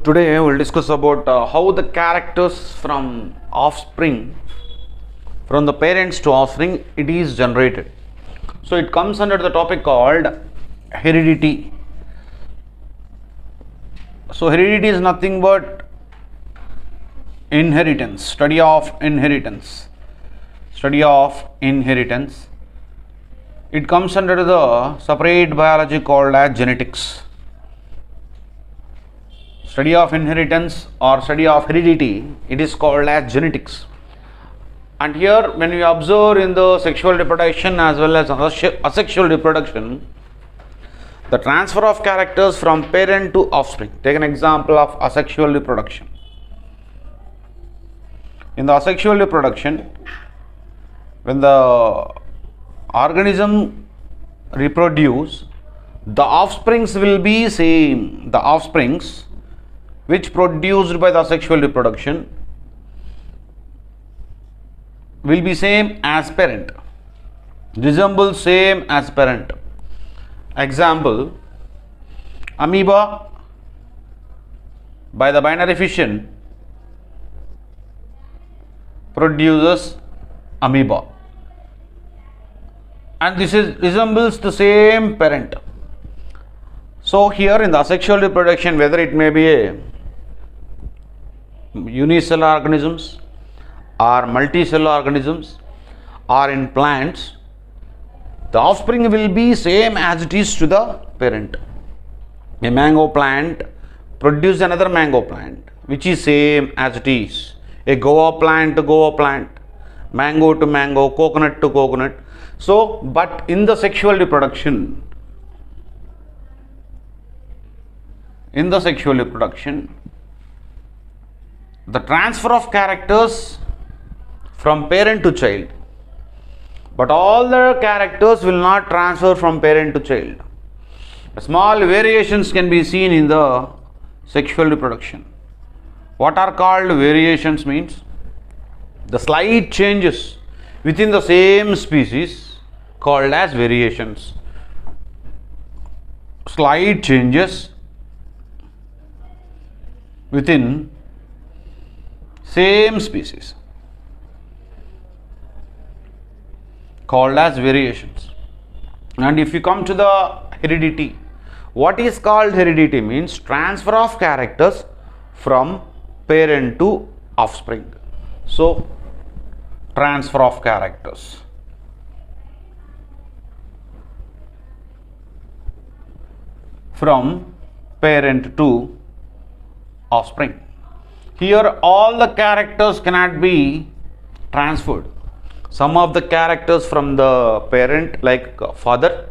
Today we will discuss about how the characters from offspring, from the parents to offspring, it is generated. So it comes under the topic called heredity. So heredity is nothing but inheritance, study of inheritance. Study of inheritance. It comes under the separate biology called as genetics. Study of inheritance or study of heredity, it is called as genetics. And here when we observe in the sexual reproduction as well as asexual reproduction, the transfer of characters from parent to offspring. Take an example of asexual reproduction. In the asexual reproduction, when the organism reproduce, the offsprings will be same. The offsprings which produced by the sexual reproduction will be same as parent, resemble same as parent. Example, amoeba by the binary fission produces amoeba, and this is resembles the same parent. So here in the asexual reproduction, whether it may be a unicellular organisms or multicellular organisms or in plants, the offspring will be same as it is to the parent. A mango plant produces another mango plant which is same as it is. A guava plant to guava plant, mango to mango, coconut to coconut. So, but in the sexual reproduction, the transfer of characters from parent to child, but all the characters will not transfer from parent to child. Small variations can be seen in the sexual reproduction. What are called variations means the slight changes within the same species called as variations. Slight changes within same species called as variations. And if you come to the heredity, what is called heredity means transfer of characters from parent to offspring. So transfer of characters from parent to offspring. Here all the characters cannot be transferred. Some of the characters from the parent like father,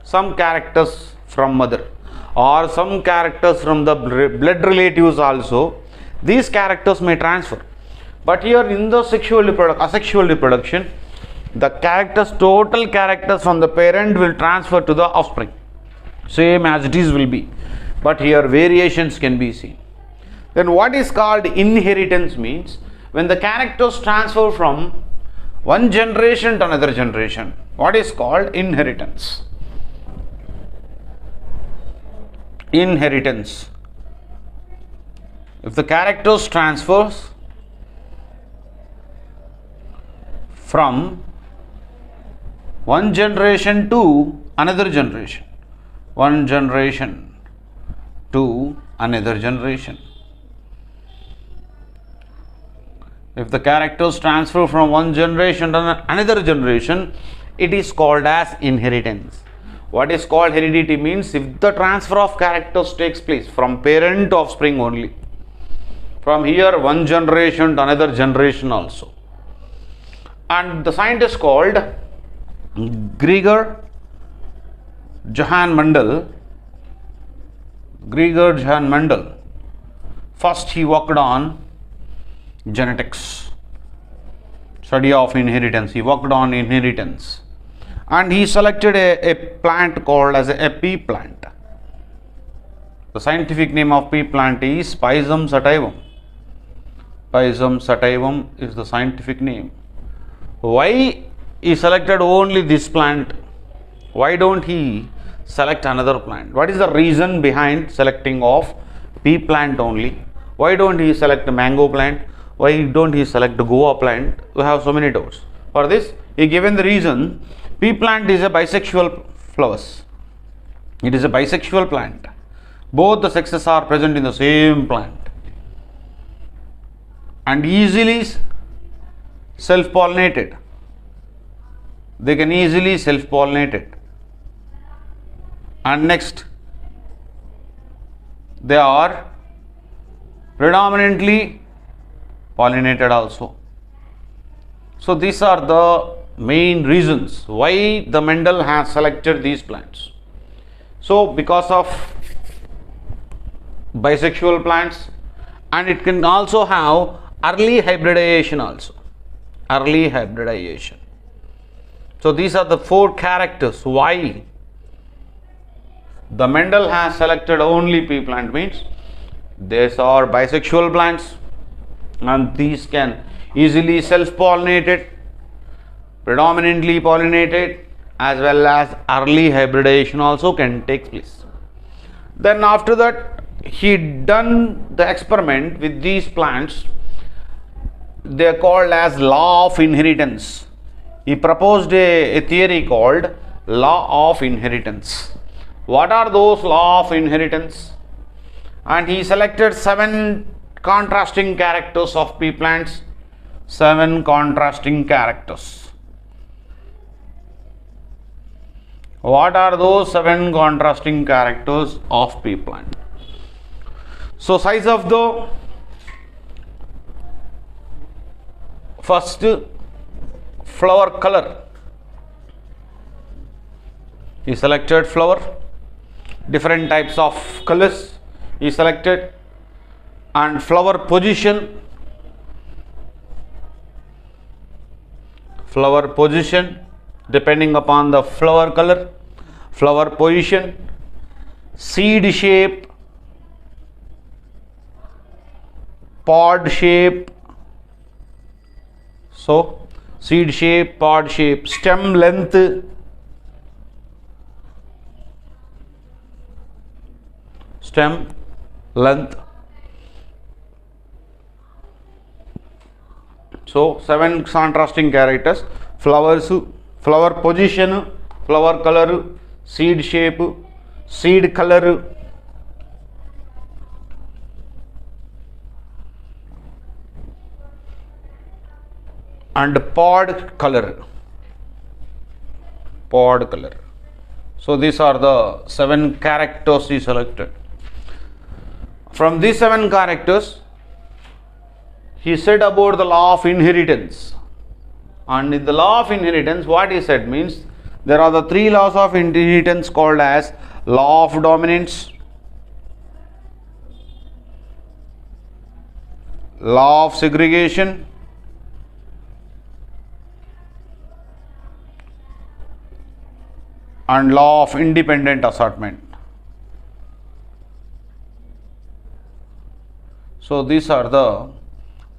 some characters from mother, or some characters from the blood relatives also, these characters may transfer. But here in the asexual reproduction, the characters, total characters from the parent will transfer to the offspring, same as it is will be, but here variations can be seen. Then what is called inheritance means when the characters transfer from one generation to another generation. What is called inheritance? Inheritance. If the characters transfers from one generation to another generation, one generation to another generation. If the characters transfer from one generation to another generation, it is called as inheritance. What is called heredity means if the transfer of characters takes place from parent to offspring only. From here one generation to another generation also. And the scientist called Gregor Johann Mendel. First he worked on genetics, study of inheritance. He worked on inheritance and he selected a plant called as a pea plant. The scientific name of pea plant is Pisum sativum. Pisum sativum is the scientific name. Why he selected only this plant? Why don't he select another plant? What is the reason behind selecting of pea plant only? Why don't he select a mango plant? Why don't he select the guava plant? We have so many doubts. For this, he given the reason, pea plant is a bisexual flowers. It is a bisexual plant. Both the sexes are present in the same plant and easily self-pollinated. They can easily self-pollinate it. And next, they are predominantly pollinated also. So these are the main reasons why the Mendel has selected these plants. So because of bisexual plants, and it can also have early hybridization also. Early hybridization. So these are the 4 characters why the Mendel has selected only pea plant. Means these are bisexual plants and these can easily self-pollinated, predominantly pollinated, as well as early hybridization also can take place. Then after that, he done the experiment with these plants. They are called as law of inheritance. He proposed a theory called law of inheritance. What are those law of inheritance? And he selected 7 contrasting characters of pea plants. 7 contrasting characters. What are those 7 contrasting characters of pea plant? So size of the first flower color. He selected flower, different types of colors he selected, and flower position. Flower position depending upon the flower color, flower position, seed shape, pod shape. So seed shape, pod shape, stem length, So 7 contrasting characters: flowers, flower position, flower color, seed shape, seed color, and pod color. So these are the 7 characters he selected. From these 7 characters, he said about the law of inheritance. And in the law of inheritance, what he said means, there are the 3 laws of inheritance called as law of dominance, law of segregation, and law of independent assortment. So these are the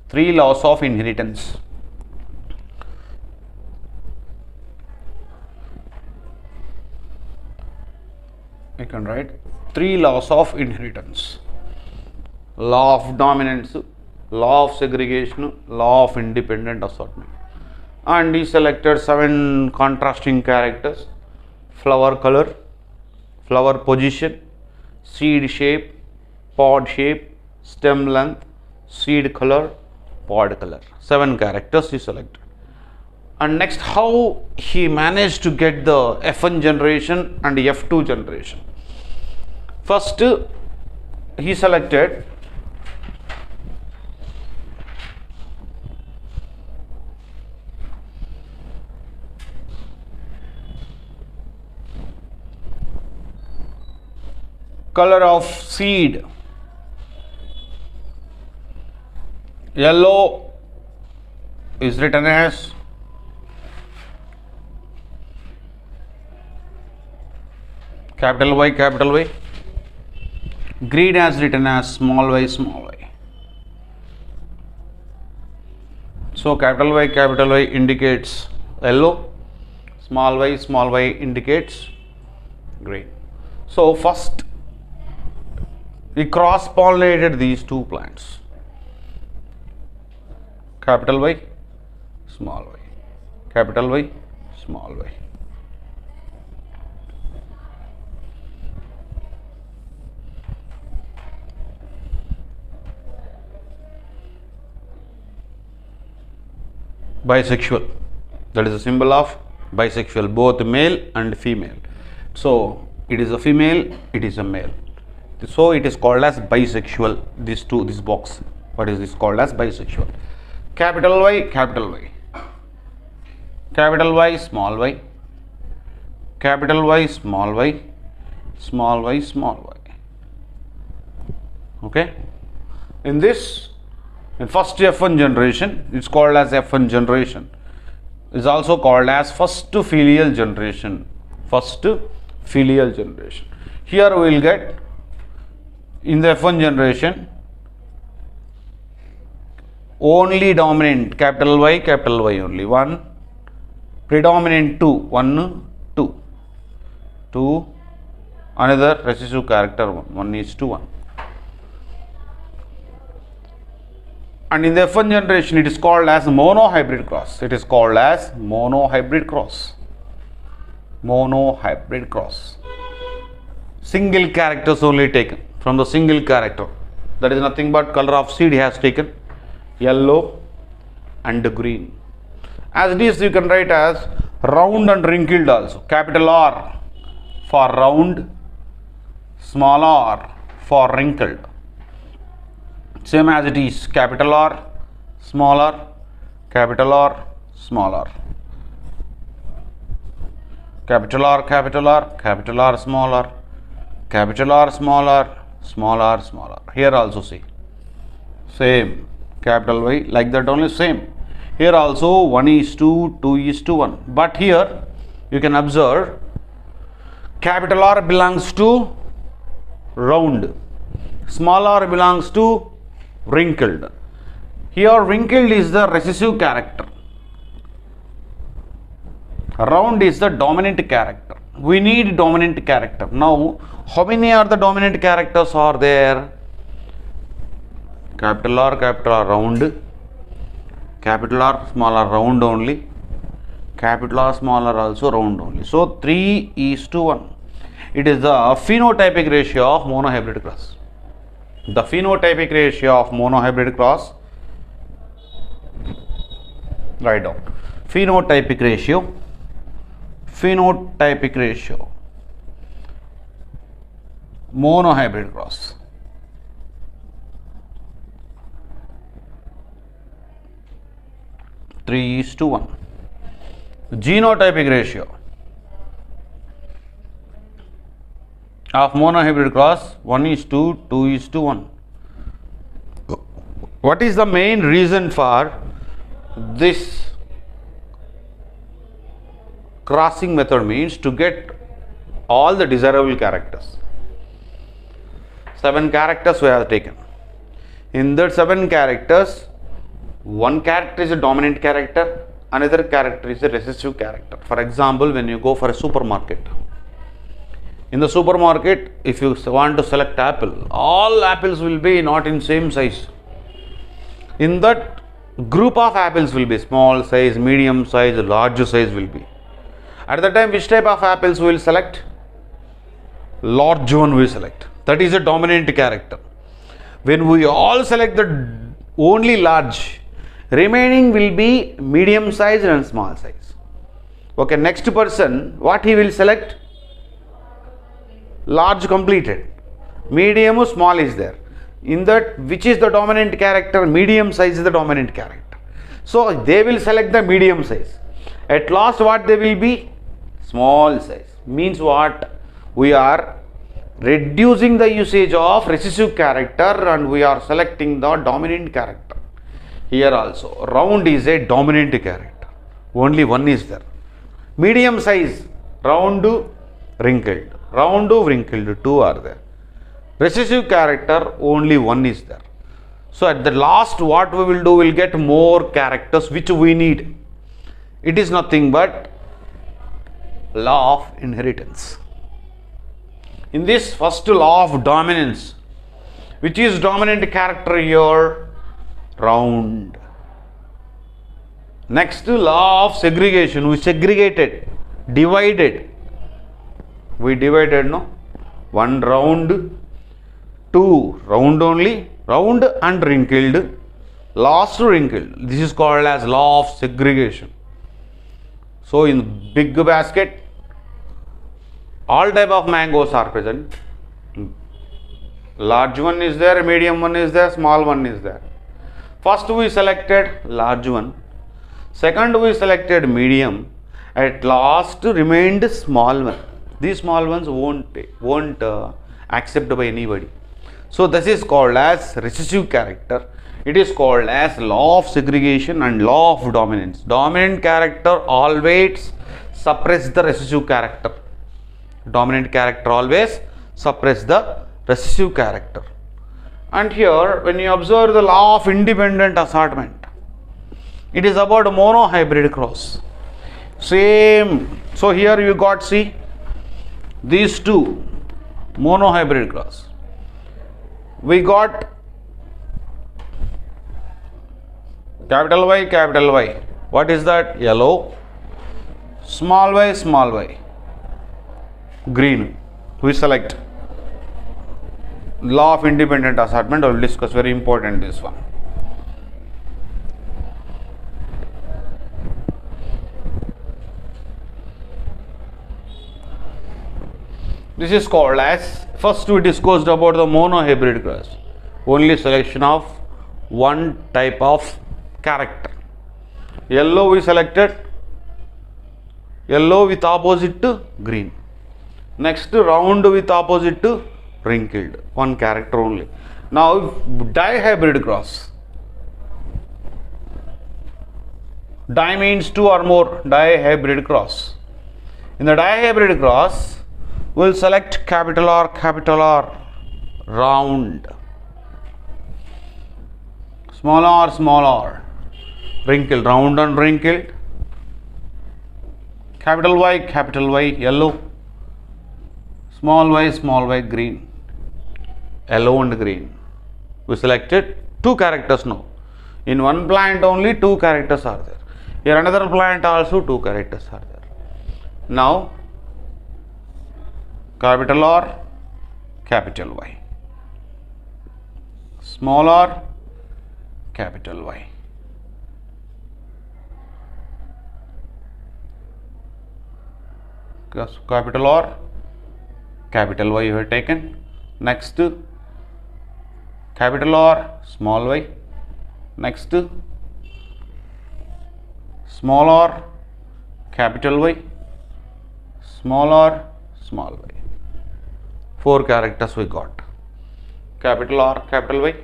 3 laws of inheritance. You can write 3 laws of inheritance: law of dominance, law of segregation, law of independent assortment. And he selected 7 contrasting characters: flower color, flower position, seed shape, pod shape, stem length, seed color, pod color. 7 characters he selected. And next, how he managed to get the F1 generation and F2 generation. First, he selected color of seed. Yellow is written as capital Y, capital Y. Green as written as small y, small y. So capital Y indicates yellow, small y indicates green. So first we cross-pollinated these two plants. Capital Y, small y. Capital Y, small y. Bisexual. That is a symbol of bisexual, both male and female. So it is a female, it is a male. So it is called as bisexual. This box. What is this called as bisexual? Capital Y, capital Y. Capital Y, small y. Capital Y, small y. Small y, small y. Okay. In this, in first F1 generation, it's called as F1 generation. It's also called as first filial generation. First filial generation. Here we will get, in the F1 generation, only dominant capital Y only. 1, predominant 2, 1, 2. 2, another recessive character 1 is to 1. And in the F1 generation, it is called as monohybrid cross. It is called as monohybrid cross. Monohybrid cross. Single characters only taken from the single character. That is nothing but color of seed he has taken, yellow and green. As it is, you can write as round and wrinkled also. Capital R for round, small r for wrinkled. Same as it is, capital R, small r, capital R, small r. Capital R, capital R, capital R, small r, capital R, small r, small r, small r. Here also see, same, capital Y, like that only, same. Here also 1 is to 2 is to 1. But here you can observe, capital R belongs to round, small r belongs to wrinkled. Here wrinkled is the recessive character, round is the dominant character. We need dominant character. Now how many are the dominant characters are there? Capital R round, capital R small r round only, capital R small r also round only. So 3 is to 1. It is the phenotypic ratio of monohybrid cross. The phenotypic ratio of monohybrid cross, write down, phenotypic ratio, monohybrid cross. Three is to 1. Genotypic ratio of monohybrid cross, 1 is to 2 is to 1. What is the main reason for this crossing method? Means to get all the desirable characters. 7 characters we have taken. In that 7 characters, one character is a dominant character, another character is a recessive character. For example, when you go for a supermarket, in the supermarket, if you want to select apple, all apples will be not in same size. In that group of apples will be small size, medium size, large size will be. At that time, which type of apples we will select? Large one we select. That is a dominant character. When we all select the only large, remaining will be medium size and small size. Okay, next person, what he will select? Large completed, medium, small is there. In that, which is the dominant character? Medium size is the dominant character. So they will select the medium size. At last, what they will be? Small size. Means what? We are reducing the usage of recessive character and we are selecting the dominant character. Here also, round is a dominant character. Only one is there. Medium size, round, wrinkled. Round, wrinkled, 2 are there. Recessive character, only 1 is there. So at the last, what we will do, we will get more characters which we need. It is nothing but law of inheritance. In this first law of dominance, Which is dominant character here? Round. Next, law of segregation. We segregated, divided. We divided, no? One round, two round only, round and wrinkled, last wrinkled. This is called as law of segregation. So in big basket, all type of mangoes are present. Large one is there, medium one is there, small one is there. First we selected large one. Second we selected medium. At last remained small one. These small ones won't accept by anybody. So this is called as recessive character. It is called as law of segregation and law of dominance. Dominant character always suppress the recessive character. Dominant character always suppress the recessive character. And here when you observe the law of independent assortment, it is about monohybrid cross. Same. So here you got, see, these two monohybrid cross. We got capital Y, capital Y. What is that? Yellow. Small y, small y. Green. We select. Law of independent assortment. I will discuss. Very important, this one. This is called as, first we discussed about the monohybrid cross. Only selection of one type of character. Yellow we selected, yellow with opposite to green. Next round with opposite to wrinkled, one character only. Now dihybrid cross. Di means two or more, dihybrid cross. In the dihybrid cross, we will select capital R, round. Small r, wrinkled, round and wrinkled. Capital Y, yellow. Small y, green. Yellow and green. We selected two characters now. In one plant only two characters are there. Here another plant also two characters are there. Now capital R, capital Y. Small r, capital Y. Capital R, capital Y you have taken. Next capital R, small y. Next small r, capital Y. Small r, small y. Four characters we got. Capital R, capital Y,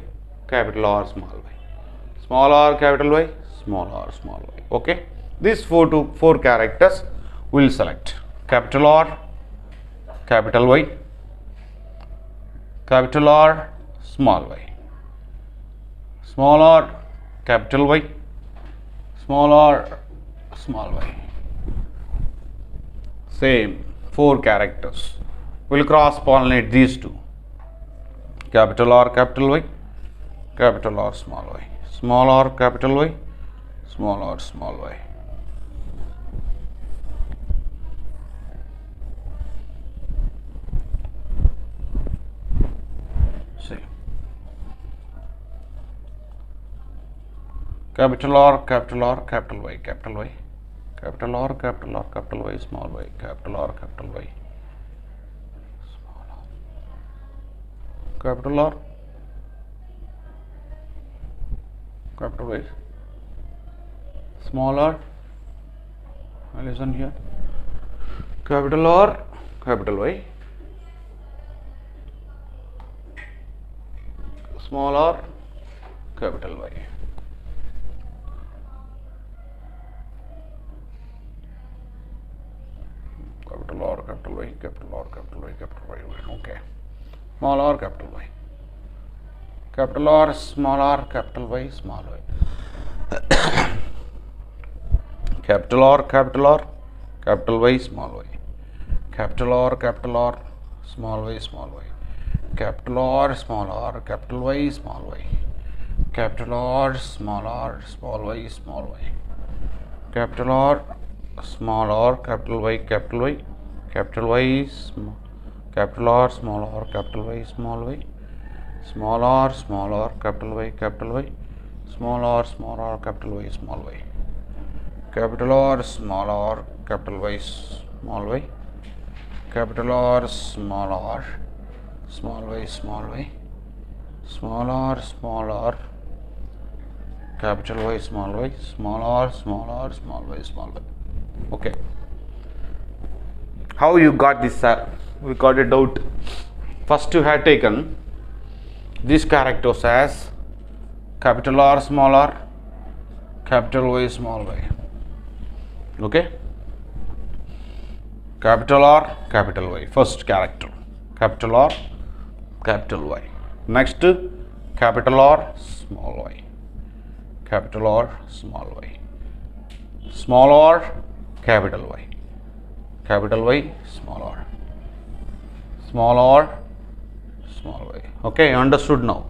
capital R, small y. Small r, capital Y, small r, small y. Okay. These four characters we will select. Capital R, capital Y, capital R, small y. Small r, capital Y, small r, small y. Same, four characters. We will cross pollinate these two. Capital R, capital Y, capital R, small y. Small r, capital Y, small r, small y. Capital R, capital R, capital Y, capital Y. Capital R, capital R, capital Y, small y. Capital R, capital Y. Small r. Capital R, capital Y. Small r. Listen here. Capital R, capital Y. Small r, capital Y. Capital R, capital Y, capital R, capital Y, capital Y. Okay. Small r, capital Y. Capital R, small r, capital Y, small y. Capital R, capital R, capital Y, small y. Capital R, small y, small y. capital R, small r, capital Y, small y, capital R, small r, small y, small y, capital R, small r, capital Y, capital Y, capital Y, capital R, small r, capital Y, small y, small r, capital Y, capital Y, small r, capital Y, small y, capital R, small r, capital Y, small y, capital R, small r, small y, small y, small r, capital Y, small y, small r, small y, small y. Okay. How you got this, sir? We got a doubt. First you had taken these characters as capital R, small r, capital Y, small y. Okay. Capital R, capital Y. First character. Capital R, capital Y. Next, capital R, small y. Capital R, small y. Small r, capital Y. Capital Y, small r. Small r, small y. Okay, understood now.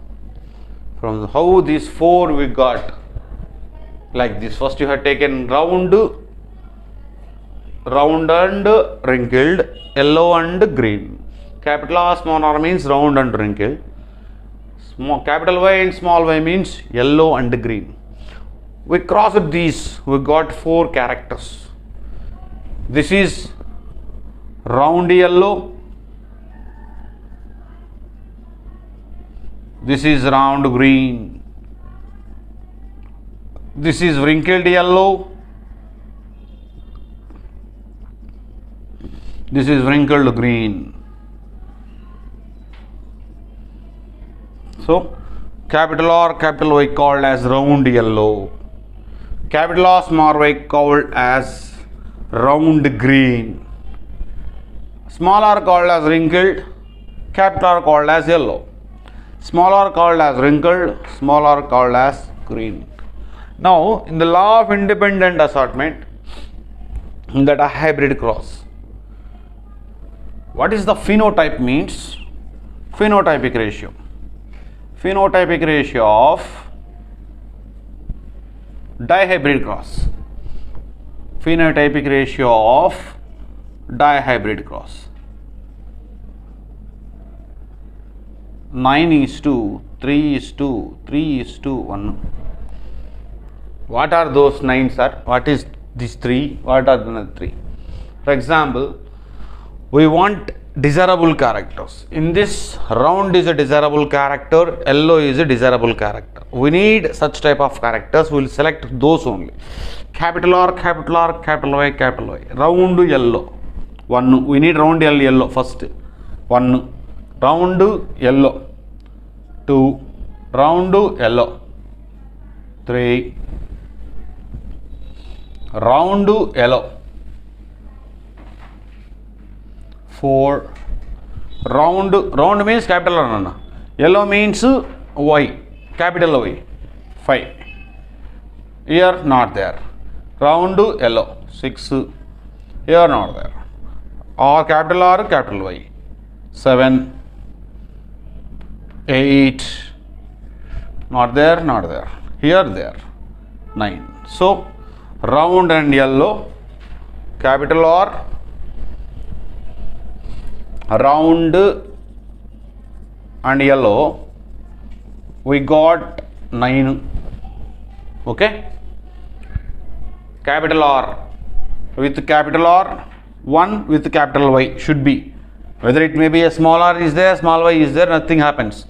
From how these four we got like this. First you had taken round and wrinkled, yellow and green. Capital R, small r means round and wrinkled. Capital Y and small y means yellow and green. We crossed these, we got four characters. This is round yellow, this is round green, this is wrinkled yellow, this is wrinkled green. So, capital R, capital Y called as round yellow, capital R, small y called as round green, small r called as wrinkled, capital R called as yellow, small r called as wrinkled, small r called as green. Now, in the law of independent assortment, that a hybrid cross. What is the phenotype means? Phenotypic ratio. Phenotypic ratio of dihybrid cross. Phenotypic ratio of dihybrid cross. 9:3:3:1. What are those 9, sir? What is these 3? What are the 3? For example, we want desirable characters. In this, round is a desirable character, yellow is a desirable character. We need such type of characters. We will select those only. Capital R, capital Y, capital Y. Round yellow. 1. We need round yellow first. 1. Round yellow. 2. Round yellow. 3. Round yellow. 4. Round means capital R. Yellow means Y. Capital Y. 5. Here not there. Round yellow. 6. Here not there. R, capital Y. 7. 8. Not there, not there. Here, there. 9. So, round and yellow. Capital R. Round and yellow, we got 9. Okay. Capital R with capital R, 1 with capital Y should be. Whether it may be a small r is there, small y is there, nothing happens.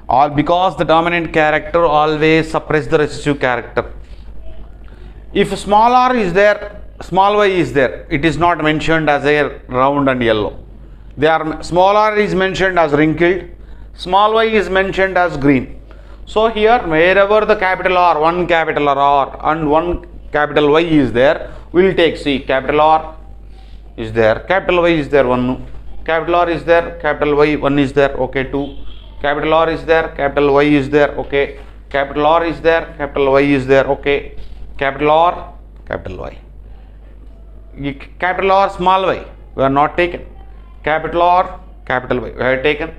All because the dominant character always suppress the recessive character. If small r is there, small y is there, it is not mentioned as a round and yellow. Small r is mentioned as wrinkled, small y is mentioned as green. So here wherever the capital R, 1 capital R and 1 capital Y is there, we will take C. Capital R is there, capital Y is there, 1. Capital R is there, capital Y, 1 is there, okay, 2. Capital R is there, capital Y is there, okay. Capital R is there, capital Y is there, okay. Capital R, capital Y. Capital R, small y, we are not taken. Capital R, capital Y, we have taken.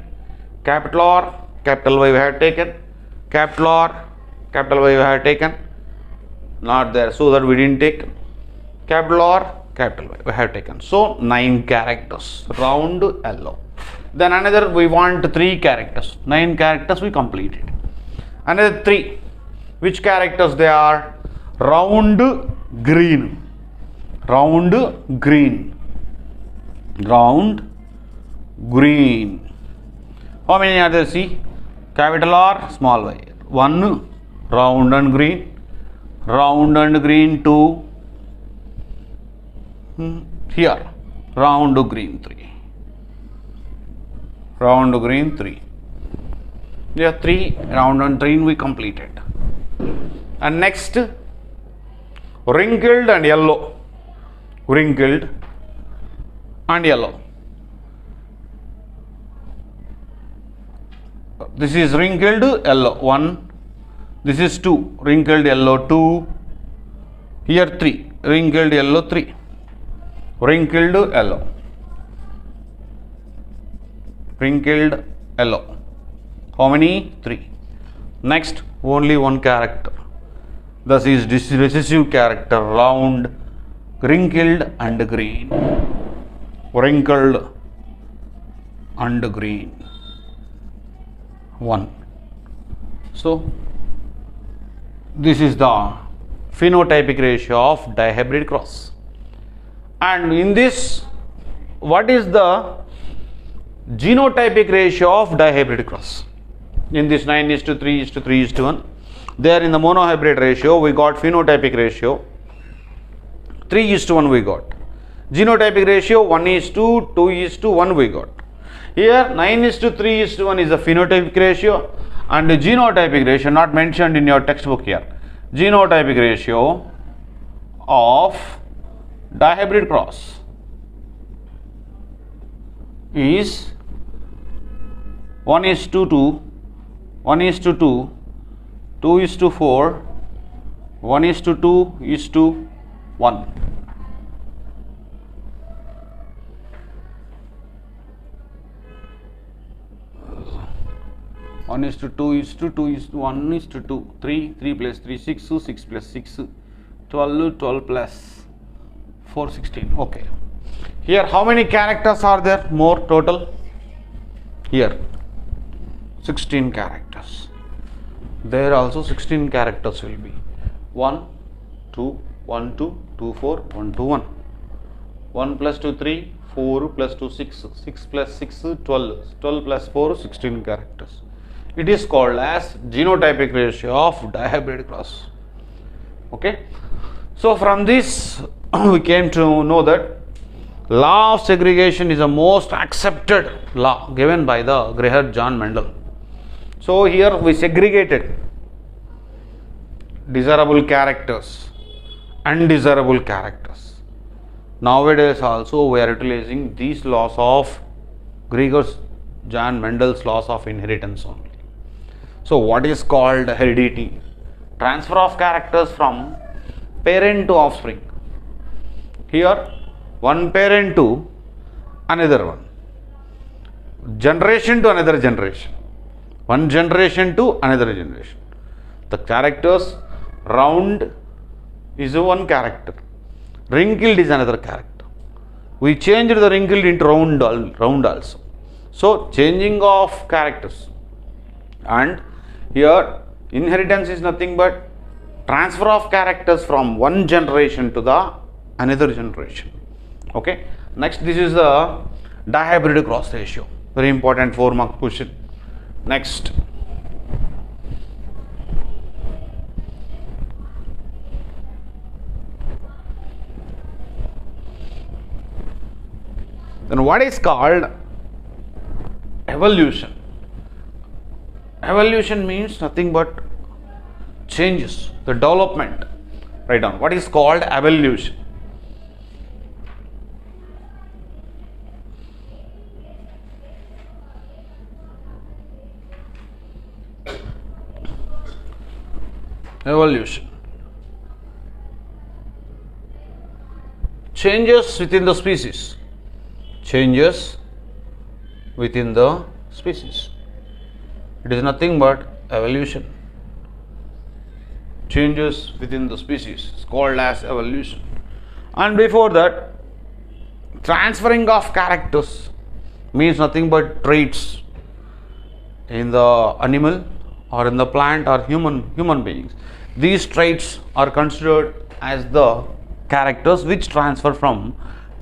capital R, capital Y we have taken, capital R, capital Y we have taken, not there, so that we didn't take, capital R, capital Y we have taken. So 9 characters, round yellow. Then another we want 3 characters, 9 characters we completed. Another 3, which characters they are? Round green, round green, round green. How many are there? See, capital R, small y. 1 round and green, round and green 2, here round green 3, round green 3. There are 3 round and green we completed. And next, wrinkled and yellow, wrinkled and yellow. This is wrinkled yellow 1, this is 2, wrinkled yellow 2, here 3, wrinkled yellow 3, wrinkled yellow, wrinkled yellow. How many? 3. Next, only 1 character. This is recessive character, round, wrinkled and green, wrinkled and green 1. So this is the phenotypic ratio of dihybrid cross. And in this, what is the genotypic ratio of dihybrid cross? In this 9:3:3:1, there in the monohybrid ratio we got phenotypic ratio 3:1 we got. Genotypic ratio 1:2:1 we got. Here 9:3:1 is the phenotypic ratio, and the genotypic ratio not mentioned in your textbook here. Genotypic ratio of dihybrid cross is 1:2, 1:2, 2:4, 1:2:1. One is to 2 is to 2 is to 1 is to 2, 3, 3 plus 3, 6, 6 plus 6, 12, 12 plus 4, 16. Okay. Here how many characters are there? More total? Here 16 characters. There also 16 characters will be 1, 2, 1, 2, 2, 4, 1, 2, 1. 1 plus 2, 3, 4 plus 2, 6, 6 plus 6, 12, 12 plus 4, 16 characters. It is called as genotypic ratio of dihybrid cross. Okay. So from this we came to know that law of segregation is the most accepted law given by the Greher John Mendel. So here we segregated desirable characters, undesirable characters. Nowadays also we are utilizing these laws of Greher John Mendel's laws of inheritance only. So what is called heredity? Transfer of characters from parent to offspring. Here one parent to another one, generation to another generation, one generation to another generation. The characters, round is one character, wrinkled is another character. We changed the wrinkled into round also. So changing of characters. And here inheritance is nothing but transfer of characters from one generation to the another generation. Okay. Next, this is the dihybrid cross ratio. Very important 4-mark question. Next. Then what is called evolution? Evolution means nothing but changes, the development. Write down. What is called evolution? Evolution. Changes within the species. Changes within the species. It is nothing but evolution. Changes within the species is called as evolution. And before that, transferring of characters means nothing but traits in the animal or in the plant or human beings. These traits are considered as the characters which transfer from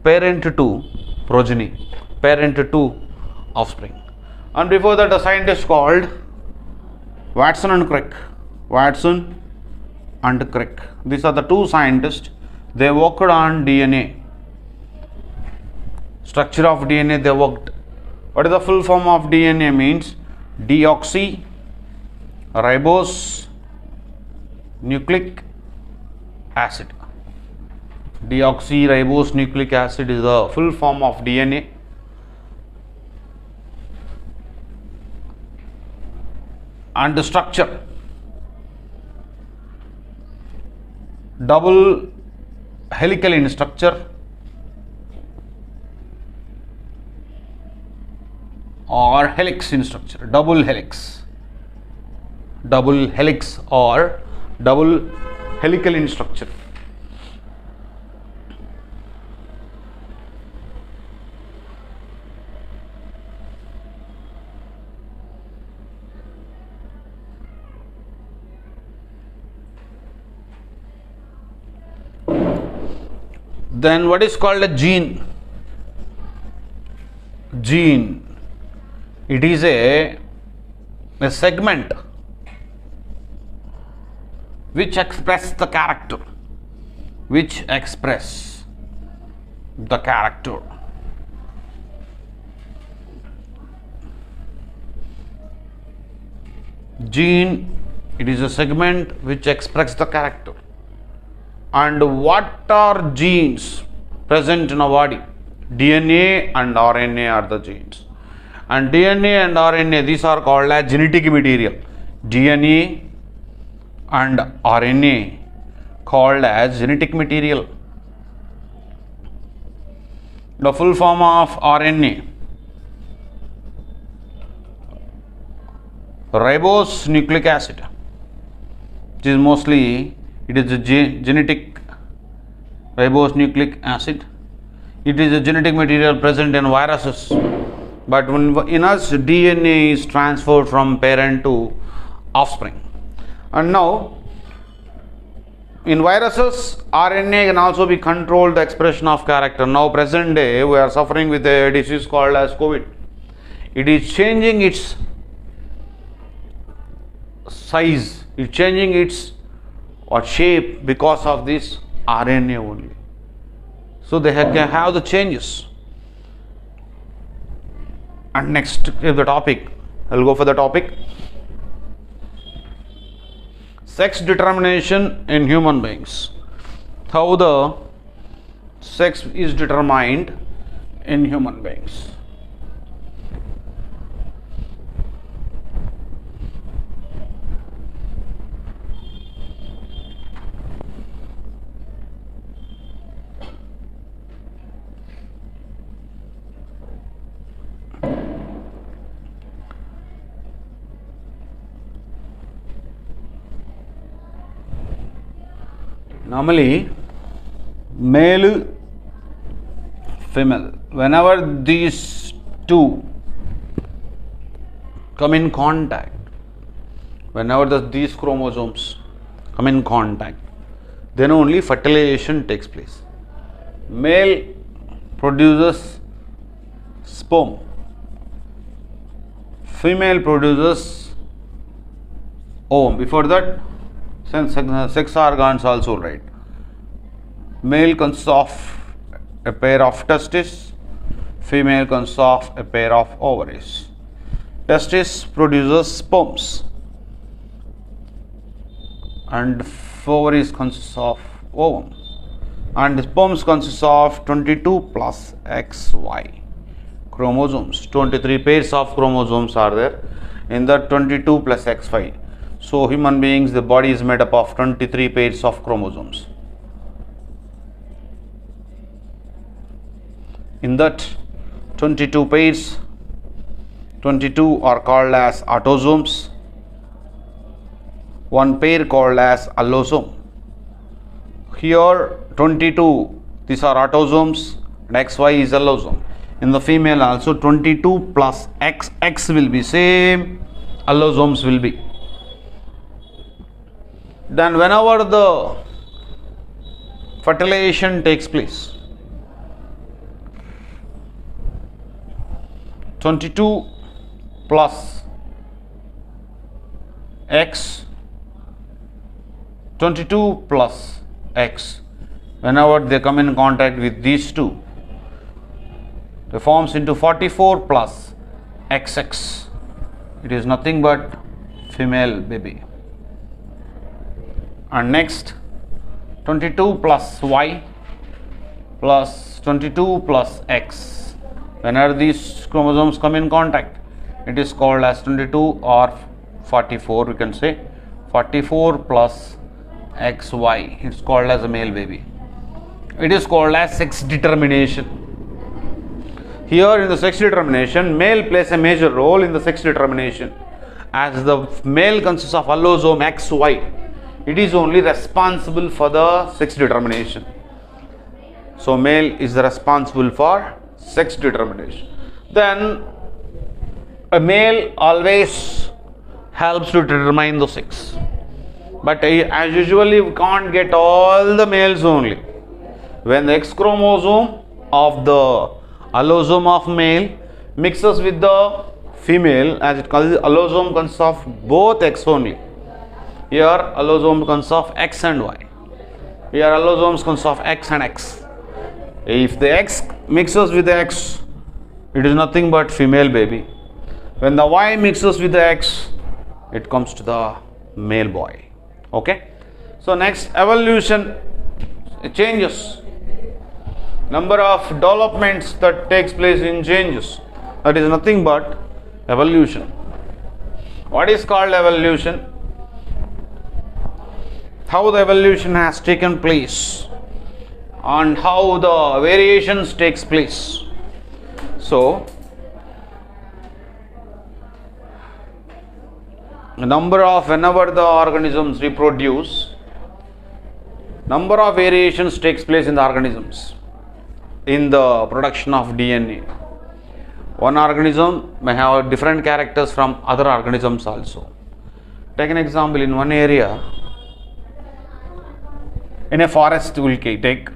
parent to progeny, parent to offspring. And before that, a scientist called Watson and Crick. Watson and Crick. These are the two scientists. They worked on DNA. Structure of DNA they worked. What is the full form of DNA? Means deoxyribose nucleic acid. Deoxyribose nucleic acid is the full form of DNA. And the structure, double helical in structure or helix in structure, double helix or double helical in structure. Then what is called a gene? Gene, it is a segment which express the character, Gene, it is a segment which expresses the character. And what are genes present in our body? DNA and RNA are the genes. And DNA and RNA, these are called as genetic material. DNA and RNA called as genetic material. The full form of RNA, ribose nucleic acid, which is mostly, it is a genetic ribose nucleic acid. It is a genetic material present in viruses, but in us DNA is transferred from parent to offspring. And now in viruses, RNA can also be controlled the expression of character. Now present day we are suffering with a disease called as COVID. It is changing its size, it's changing its shape because of this RNA only. So they can have the changes. And next is the topic. I will go for the topic. Sex determination in human beings. How the sex is determined in human beings. Normally, male, female, whenever these two come in contact, whenever these chromosomes come in contact, then only fertilization takes place. Male produces sperm, female produces ovum. Before that, sex organs also, right? Male consists of a pair of testes, female consists of a pair of ovaries. Testis produces sperms and ovaries consists of ovum, and sperms consists of 22 plus XY chromosomes. 23 pairs of chromosomes are there in the 22 plus XY. So human beings, the body is made up of 23 pairs of chromosomes. In that 22 pairs, 22 are called as autosomes, one pair called as allosome. Here 22, these are autosomes and XY is allosome. In the female also 22 plus XX will be same, allosomes will be. Then whenever the fertilization takes place, 22 plus X, 22 plus X, whenever they come in contact with these two, they forms into 44 plus XX. It is nothing but female baby. And next 22 plus Y plus 22 plus X. Whenever these chromosomes come in contact, it is called as 22 or 44. We can say 44 plus XY. It's called as a male baby. It is called as sex determination. Here in the sex determination, male plays a major role in the sex determination. As the male consists of allosome XY, it is only responsible for the sex determination. So male is responsible for sex determination. Then a male always helps to determine the sex. But as usually we can't get all the males only. When the X chromosome of the allosome of male mixes with the female, as it calls, allosome consists of both X only. Here allosome consists of X and Y. Here allosomes consist of X and X. If the X mixes with the X, it is nothing but female baby. When the Y mixes with the X, it comes to the male boy. Okay. So next, evolution changes. Number of developments that takes place in changes. That is nothing but evolution. What is called evolution? How the evolution has taken place and how the variations takes place. So whenever the organisms reproduce, number of variations takes place in the organisms in the production of DNA. One organism may have different characters from other organisms also. Take an example, in one area, in a forest, we will take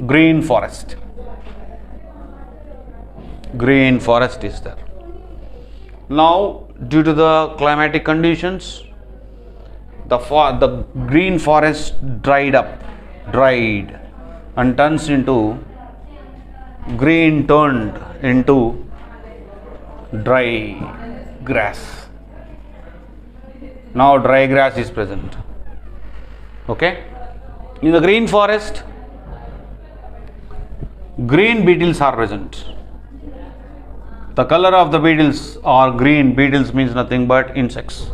green forest. Green forest is there. Now, due to the climatic conditions, the green forest dried and turns into green, turned into dry grass. Now dry grass is present. Okay. In the green forest, green beetles are present. The color of the beetles are green. Beetles means nothing but insects.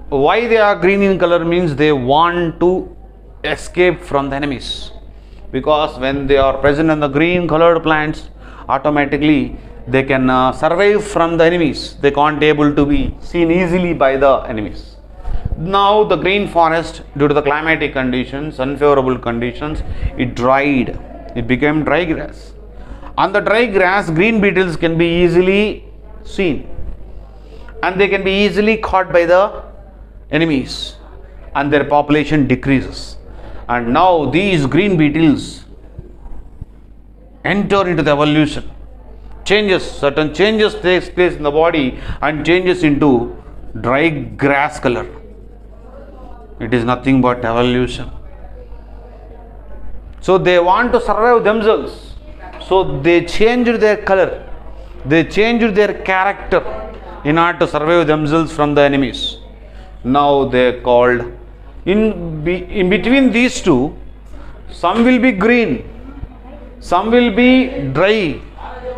Why they are green in color means they want to escape from the enemies. Because when they are present in the green colored plants, automatically they can survive from the enemies. They can't able to be seen easily by the enemies. Now the green forest, due to the climatic conditions, unfavorable conditions, it dried. It became dry grass. On the dry grass, green beetles can be easily seen and they can be easily caught by the enemies and their population decreases. And now these green beetles enter into the evolution. Certain changes takes place in the body and changes into dry grass color. It is nothing but evolution. So they want to survive themselves. So they changed their color. They changed their character in order to survive themselves from the enemies. Now they are called, in between these two, some will be green, some will be dry,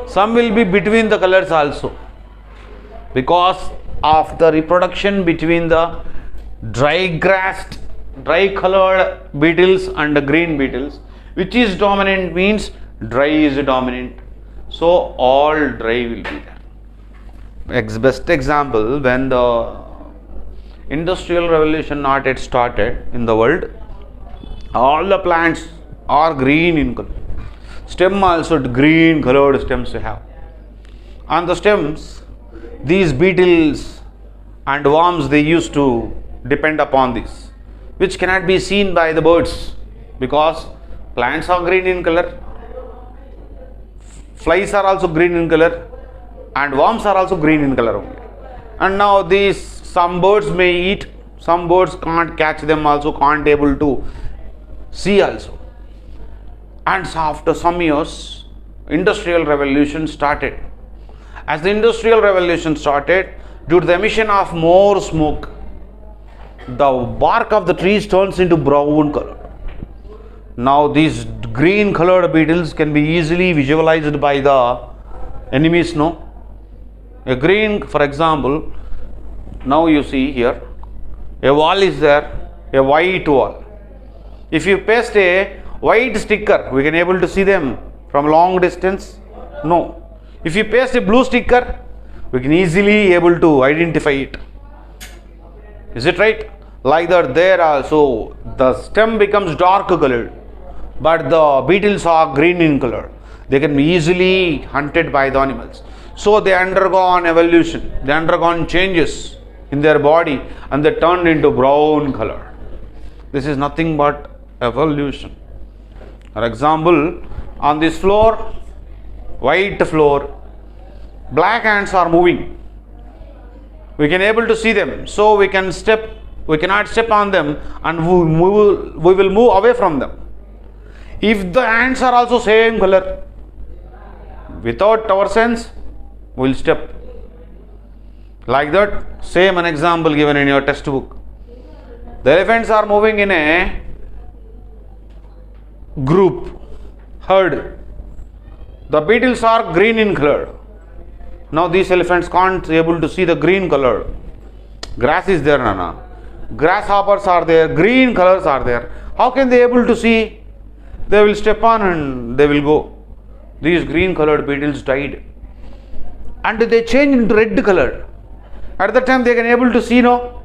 some will be between the colors also. Because of the reproduction between the dry colored beetles and the green beetles, which is dominant means dry is dominant. So all dry will be there. Best example, when the industrial revolution not yet started in the world, all the plants are green in color. Stem also green colored stems we have. On the stems, these beetles and worms, they used to depend upon this, which cannot be seen by the birds because plants are green in color, flies are also green in color, and worms are also green in color only. And now these, some birds may eat, some birds can't catch them also, can't able to see also. And so after some years, industrial revolution started. As the industrial revolution started, due to the emission of more smoke, the bark of the trees turns into brown color. Now these green colored beetles can be easily visualized by the enemies, no? A green, for example, now you see here, a wall is there, a white wall. If you paste a white sticker, we can able to see them from long distance? No. If you paste a blue sticker, we can easily able to identify it. Is it right? Like that, there also the stem becomes dark colored, but the beetles are green in color. They can be easily hunted by the animals. So they undergone evolution, they undergone changes in their body, and they turned into brown color. This is nothing but evolution. For example, on this floor, white floor, black ants are moving. We can able to see them, so we cannot step on them, and we will move away from them. If the ants are also same color, without our sense, we will step. Like that, same an example given in your textbook. The elephants are moving in a group, herd. The beetles are green in color. Now these elephants can't able to see the green color. Grass is there, Nana. Grasshoppers are there, green colors are there. How can they able to see? They will step on and they will go. These green colored beetles died. And they change into red color. At that time they can able to see, no?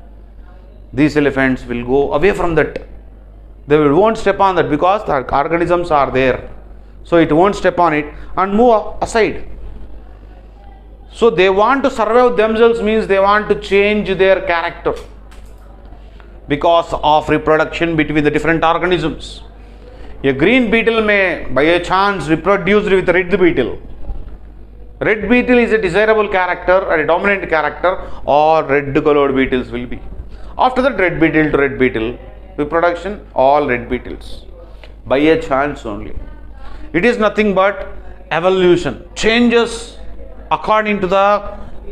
These elephants will go away from that. They won't step on that because the organisms are there. So it won't step on it and move aside. So they want to survive themselves, means they want to change their character because of reproduction between the different organisms. A green beetle may by a chance reproduce with a red beetle. Red beetle is a desirable character or a dominant character, or red colored beetles will be. After that, red beetle to red beetle reproduction, all red beetles by a chance only. It is nothing but evolution, changes according to the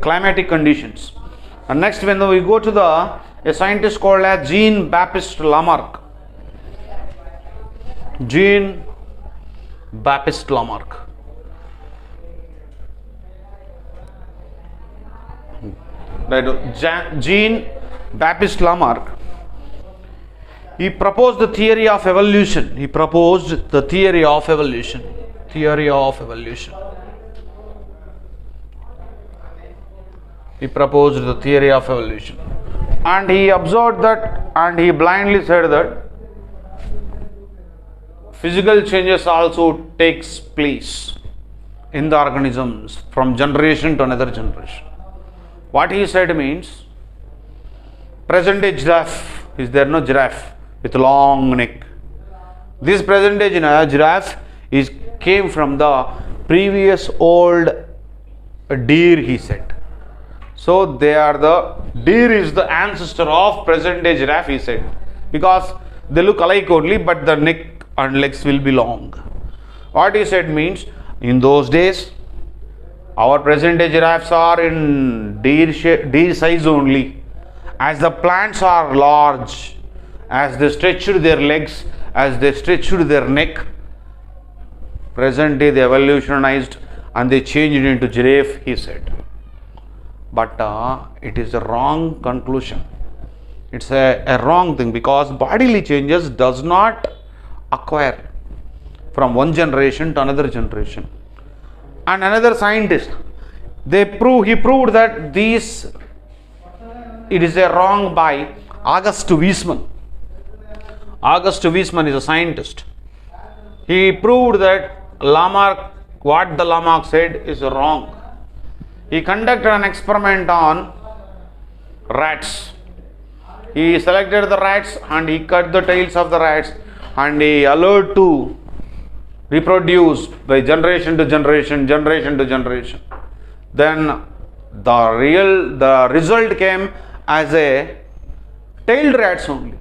climatic conditions. And next, when we go to a scientist called as Jean-Baptiste Lamarck. Jean-Baptiste Lamarck. Right, Jean-Baptiste Lamarck. He proposed the theory of evolution. He proposed the theory of evolution. Theory of evolution. He proposed the theory of evolution. And he observed that, and he blindly said that physical changes also takes place in the organisms from generation to another generation. What he said means, present day giraffe, is there no giraffe with long neck? This present day giraffe came from the previous old deer, he said. So deer is the ancestor of present day giraffe, he said, because they look alike only, but the neck and legs will be long. What he said means, in those days, our present day giraffes are in deer size only. As the plants are large, as they stretched their legs, as they stretched their neck, present day they evolutionized and they changed into giraffe, he said. But it is a wrong conclusion. It's a wrong thing, because bodily changes does not acquire from one generation to another generation. and another scientist, he proved that it is a wrong by August Weismann. August Weismann is a scientist. He proved that what the Lamarck said is wrong. He conducted an experiment on rats. He selected the rats and he cut the tails of the rats and he allowed to reproduce by generation to generation. Then the result came as a tailed rats only.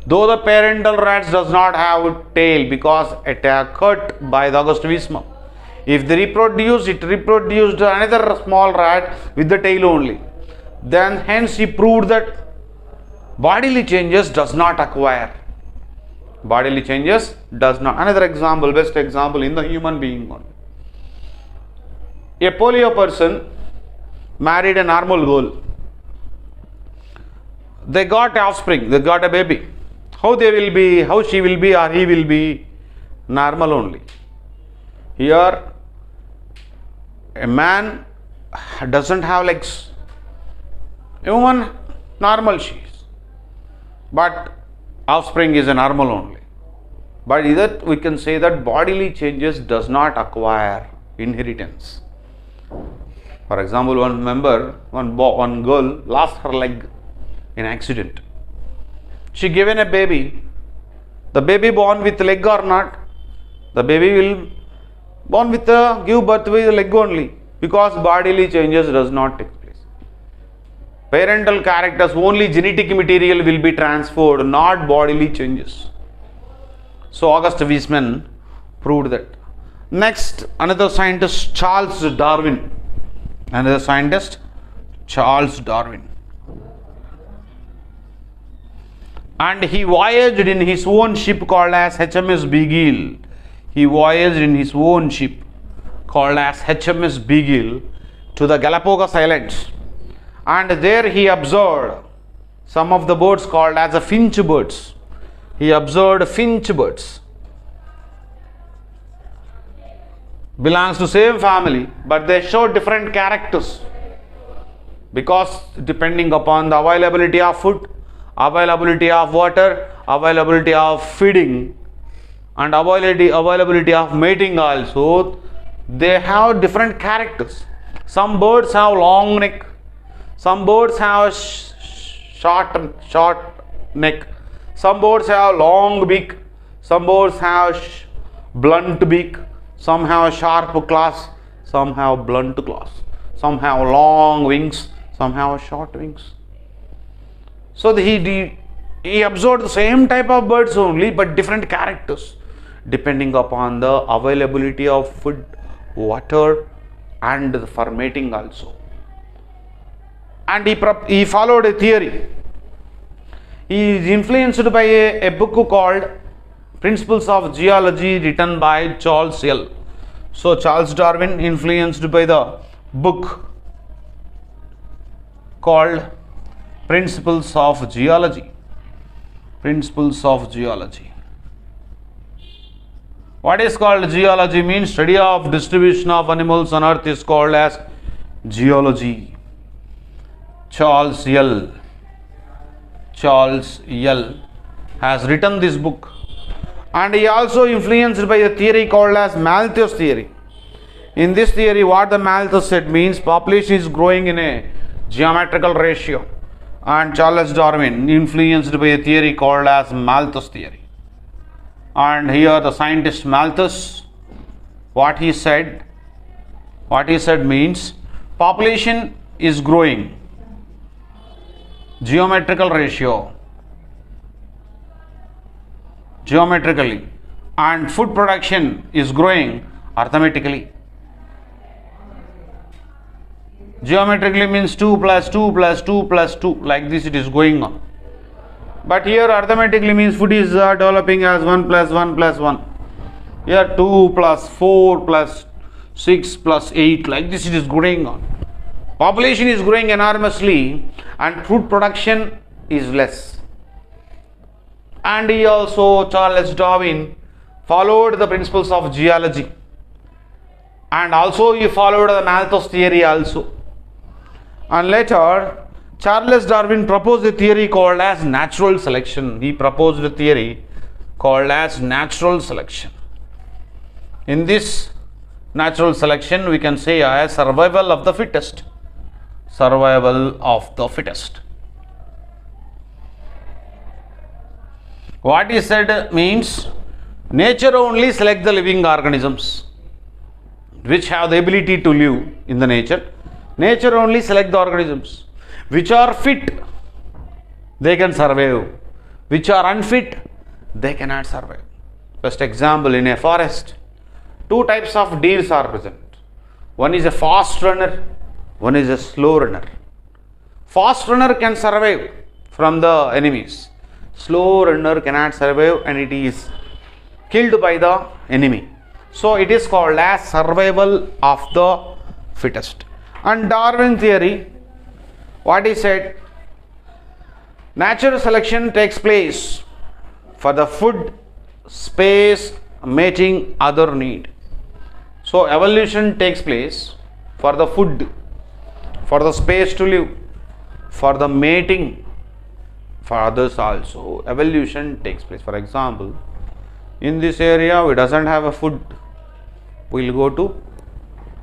Though the parental rats does not have tail because it cut by the August Weismann. If they reproduced, it reproduced another small rat with the tail only. Then hence he proved that bodily changes does not acquire. Bodily changes does not. Another example, best example in the human being only. A polio person married a normal girl. They got offspring, they got a baby. How she will be or he will be normal only. Here a man doesn't have legs. A woman normal she is. But offspring is a normal only. But either we can say that bodily changes does not acquire inheritance. For example, one girl lost her leg in accident. She given a baby. The baby born with leg or not, the baby will give birth with leg only, because bodily changes does not take place. Parental characters, only genetic material will be transferred, not bodily changes. So August Weismann proved that. Next, another scientist, Charles Darwin. And he voyaged in his own ship called as HMS Beagle. To the Galapagos Islands. And there he observed some of the birds called as the finch birds. He observed finch birds. Belongs to same family, but they show different characters. Because depending upon the availability of food, availability of water, availability of feeding, and availability of mating also, they have different characters. Some birds have long neck, some birds have short neck, some birds have long beak, some birds have blunt beak, some have sharp claws, some have blunt claws, some have long wings, some have short wings. So he observed the same type of birds only, but different characters depending upon the availability of food, water, and for mating also. And he followed a theory. He is influenced by a book called Principles of Geology, written by Charles L. So Charles Darwin influenced by the book called Principles of Geology. What is called geology means study of distribution of animals on earth is called as geology. Charles L. has written this book, and he also influenced by a theory called as Malthus theory. In this theory, what the Malthus said means population is growing in a geometrical ratio, and Charles Darwin influenced by a theory called as Malthus theory. And here the scientist Malthus, what he said means population is growing geometrically, and food production is growing arithmetically. Geometrically means 2 plus 2 plus 2 plus 2, like this it is going on. But here arithmetically means food is developing as 1 plus 1 plus 1. Here 2 plus 4 plus 6 plus 8, like this it is going on. Population is growing enormously and food production is less. And he also, Charles Darwin, followed the principles of geology. and also he followed the Malthus theory also. And later Charles Darwin proposed a theory called as natural selection. He proposed a theory called as natural selection. In this natural selection, we can say as survival of the fittest. Survival of the fittest. What he said means nature only select the living organisms which have the ability to live in the nature. Nature only select the organisms which are fit, they can survive. Which are unfit, they cannot survive. First example, in a forest, two types of deers are present. One is a fast runner, one is a slow runner. Fast runner can survive from the enemies. Slow runner cannot survive and it is killed by the enemy. So it is called as survival of the fittest. And Darwin theory, what he said, natural selection takes place for the food, space, mating, other need. So evolution takes place for the food, for the space to live, for the mating, for others also. Evolution takes place. For example, in this area we doesn't have a food, we will go to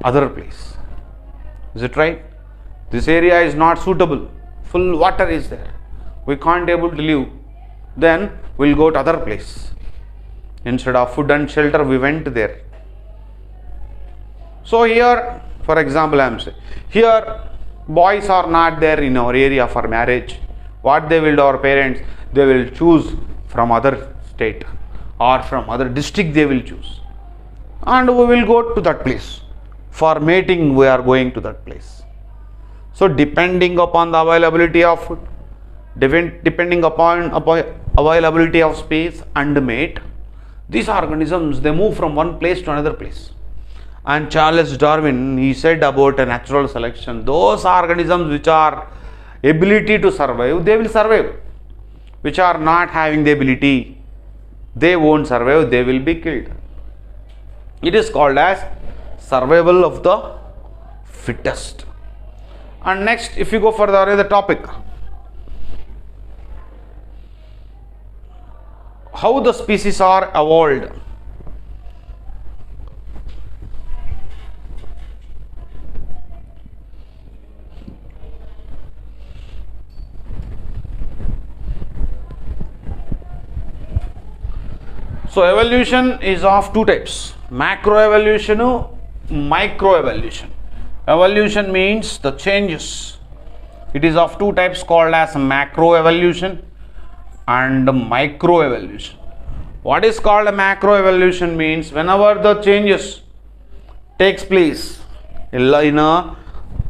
other place. Is it right? This area is not suitable, full water is there, we can't able to live, then we will go to other place. Instead of food and shelter, we went there. So here, for example, I am saying, here boys are not there in our area for marriage. What they will do, our parents, they will choose from other state or from other district, they will choose. And we will go to that place. For mating, we are going to that place. So depending upon the availability of food, depending upon availability of space and mate, these organisms, they move from one place to another place. And Charles Darwin, he said about a natural selection, those organisms which are ability to survive, they will survive. Which are not having the ability, they won't survive, they will be killed. It is called as survival of the fittest. And next, if you go further in the topic, how the species are evolved. So evolution is of two types, macroevolution, microevolution. Evolution means the changes. It is of two types called as macroevolution and microevolution. What is called a macroevolution means whenever the changes takes place in a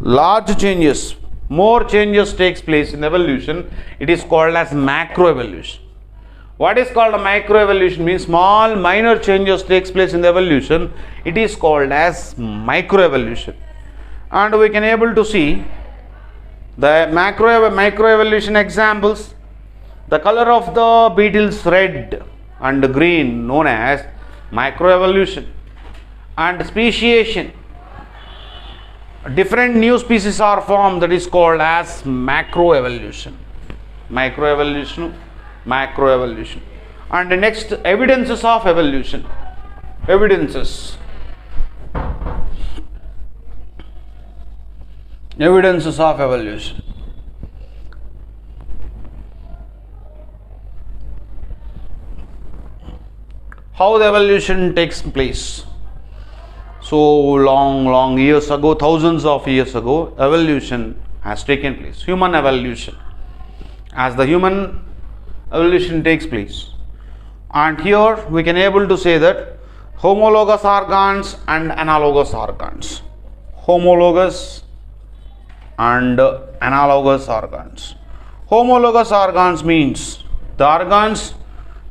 large changes, more changes takes place in evolution, it is called as macroevolution. What is called a microevolution means small minor changes takes place in the evolution, it is called as microevolution. And we can able to see the microevolution examples. The color of the beetles red and green known as microevolution. And speciation, different new species are formed, that is called as macroevolution. Microevolution, macroevolution. And the next, evidences of evolution. Evidences of evolution. How the evolution takes place. So long years ago, thousands of years ago, evolution has taken place. Human evolution. As the human evolution takes place. And here we can able to say that homologous organs and analogous organs. Homologous and analogous organs. Homologous organs means the organs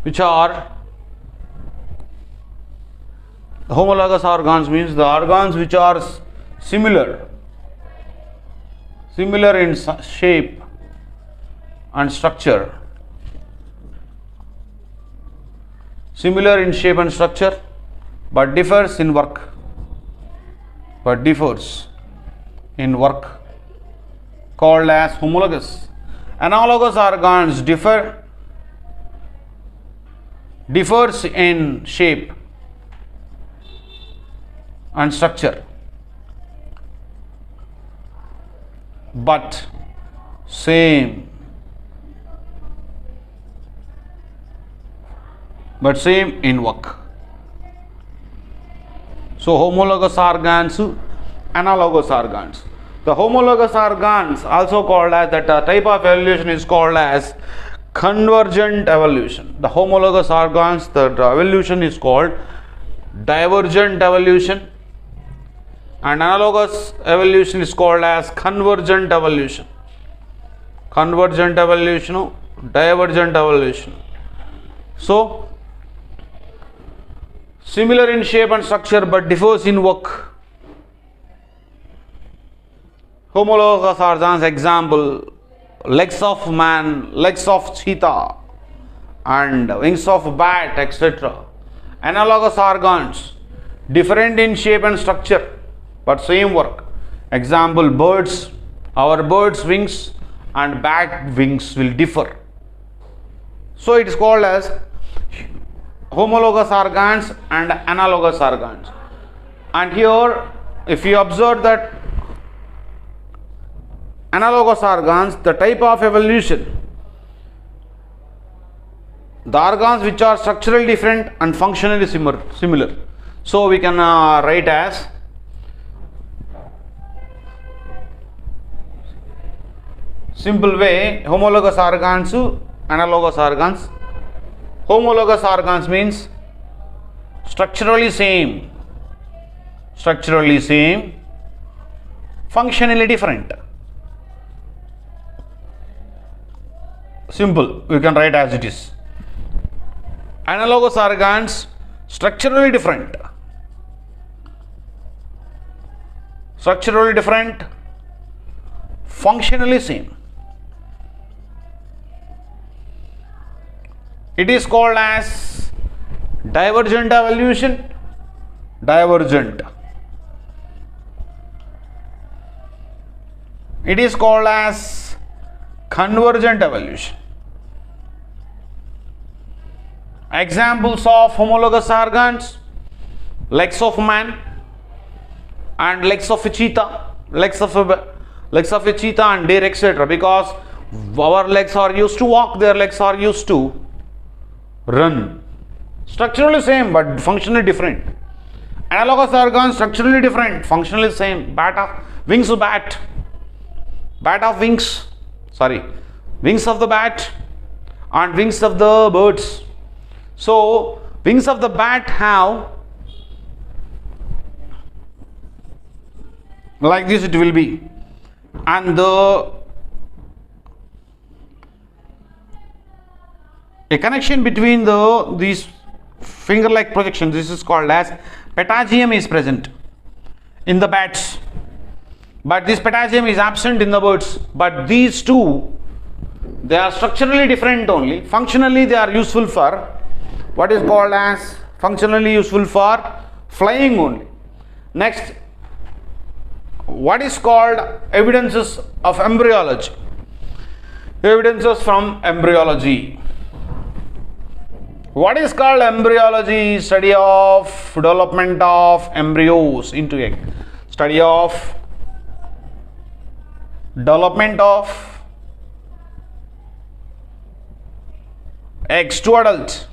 which are similar in shape and structure. Similar in shape and structure, but differs in work. but differs in work, called as homologous. Analogous organs differs in shape and structure, but same in work. So homologous organs, analogous organs. The homologous organs, also called as, that type of evolution is called as convergent evolution. The homologous organs, the evolution is called divergent evolution, and analogous evolution is called as convergent evolution. Convergent evolution, divergent evolution. So similar in shape and structure but differs in work. Homologous organs, example, legs of man, legs of cheetah, and wings of bat, etc. Analogous organs, different in shape and structure but same work. Example, birds, our birds' wings and bat wings will differ. So it is called as homologous organs and analogous organs. And here, if you observe that analogous organs, the type of evolution, the organs which are structurally different and functionally similar. So we can write as simple way, homologous organs, analogous organs. Homologous organs means structurally same, functionally different. Simple, we can write as it is. Analogous organs, structurally different, functionally same. It is called as divergent evolution, It is called as convergent evolution. Examples of homologous organs: legs of man and legs of a cheetah, legs of a cheetah and deer, etc. Because our legs are used to walk, their legs are used to run. Structurally same but functionally different. Analogous organs, structurally different, functionally same. Wings of the bat and wings of the birds. So wings of the bat have, like this it will be, and a connection between these finger-like projections, this is called as patagium, is present in the bats, but this patagium is absent in the birds. But these two, they are structurally different only, functionally they are useful for what is called as functionally useful for flying only. Next, what is called evidences of embryology. Evidences from embryology. What is called embryology? Study of development of embryos into egg. Study of development of eggs to adult.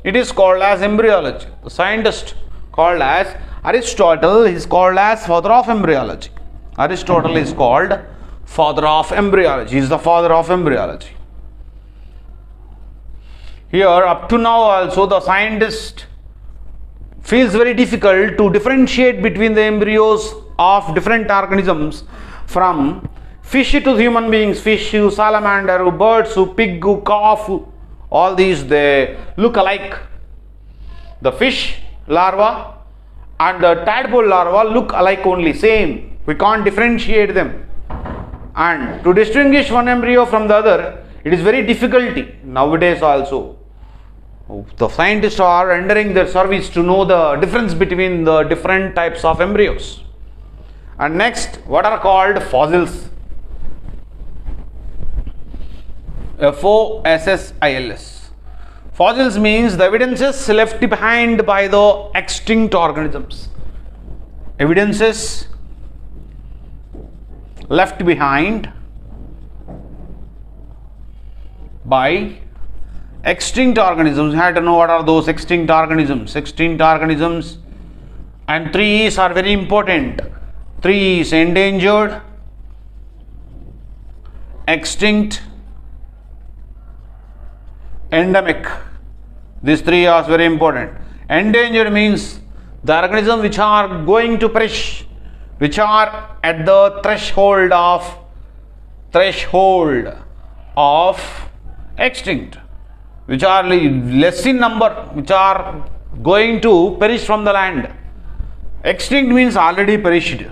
It is called as embryology. The scientist called as Aristotle is called as father of embryology. Aristotle is called father of embryology. He is the father of embryology. Here, up to now also, the scientist feels very difficult to differentiate between the embryos of different organisms, from fish to human beings, fish, salamander, birds, pig, calf, all these they look alike. The fish larva and the tadpole larva look alike only, same. We can't differentiate them. And to distinguish one embryo from the other, it is very difficult nowadays also. The scientists are rendering their service to know the difference between the different types of embryos. And next, what are called fossils? FOSSILS. Fossils means the evidences left behind by the extinct organisms. Evidences left behind by extinct organisms. You have to know what are those extinct organisms. Extinct organisms, and 3 E's are very important. 3 E's: endangered, extinct, endemic. These 3 are very important. Endangered means the organisms which are going to perish, which are at the threshold of extinct, which are less in number, which are going to perish from the land. Extinct means already perished